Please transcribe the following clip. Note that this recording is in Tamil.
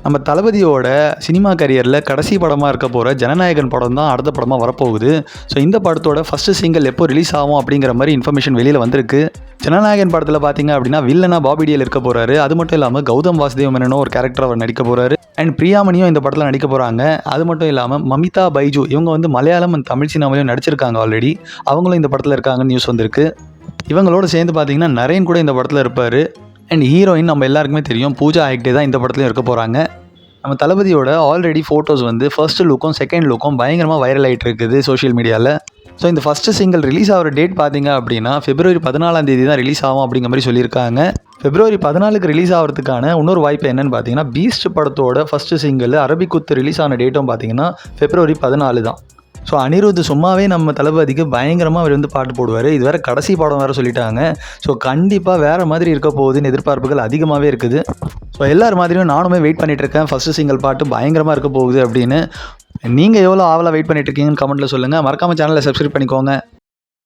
நம்ம தளபதியோட சினிமா கரியரில் கடைசி படமாக இருக்க போகிற ஜனநாயகன் படம் தான் அடுத்த படமாக வரப்போகுது. ஸோ இந்த படத்தோட ஃபஸ்ட்டு சிங்கிள் எப்போ ரிலீஸ் ஆகும் அப்படிங்கிற மாதிரி இன்ஃபர்மேஷன் வெளியில் வந்திருக்கு. ஜனநாயகன் படத்தில் பார்த்தீங்க அப்படின்னா வில்லனா பாபி டிஎல் இருக்க போகிறாரு. அது மட்டும் இல்லாமல் கௌதம் வாசுதேவ் மேனனும் ஒரு கேரக்டர் அவர் நடிக்க போகிறாரு. அண்ட் பிரியாமணியும் இந்த படத்தில் நடிக்க போகிறாங்க. அது மட்டும் இல்லாமல் மமிதா பைஜு இவங்க வந்து மலையாளம் அண்ட் தமிழ் சினிமாவிலையும் நடிச்சிருக்காங்க ஆல்ரெடி. அவங்களும் இந்த படத்தில் இருக்காங்கன்னு நியூஸ் வந்திருக்கு. இவங்களோட சேர்ந்து பார்த்தீங்கன்னா நரேன் கூட இந்த படத்தில் இருப்பார். அண்ட் ஹீரோயின் நம்ம எல்லாருக்குமே தெரியும் பூஜா ஹெக்டே தான் இந்த படத்துலையும் இருக்க போகிறாங்க. நம்ம தளபதியோட ஆல்ரெடி ஃபோட்டோஸ் வந்து ஃபர்ஸ்ட் லுக்கும் செகண்ட் லுக்கும் பயங்கரமாக வைரல் ஆகிட்டு இருக்குது சோஷியல் மீடியாவில். ஸோ இந்த ஃபஸ்ட்டு சிங்கிள் ரிலீஸ் ஆகிற டேட் பார்த்தீங்க அப்படின்னா February 14 தான் ரிலீஸ் ஆகும் அப்படிங்கிற மாதிரி சொல்லியிருக்காங்க. February 14 ரிலீஸ் ஆகிறதுக்கான இன்னொரு வாய்ப்பு என்னென்னு பார்த்தீங்கன்னா பீஸ்ட் படத்தோட ஃபஸ்ட்டு சிங்கிள் அரபிக்குத்து ரிலீஸ் ஆன டேட்டும் பார்த்தீங்கன்னா February 14 தான். ஸோ அனிருத் சும்மாவே நம்ம தளபதிக்கு பயங்கரமாக அவர் வந்து பாட்டு போடுவார். இது வேறு கடைசி படம் வேறு சொல்லிட்டாங்க. ஸோ கண்டிப்பாக வேறு மாதிரி இருக்க போகுதுன்னு எதிர்பார்ப்புகள் அதிகமாகவே இருக்குது. ஸோ எல்லார் மாதிரியும் நானுமே வெயிட் பண்ணிகிட்ருக்கேன் ஃபஸ்ட்டு சிங்கிள் பாட்டு பயங்கரமாக இருக்க போகுது அப்படின்னு. நீங்கள் எவ்வளோ ஆவலாக வெயிட் பண்ணிகிட்ருக்கீங்கன்னு கமெண்ட்டில் சொல்லுங்கள். மறக்காமல் சேனலை சப்ஸ்கிரைப் பண்ணிக்கோங்க.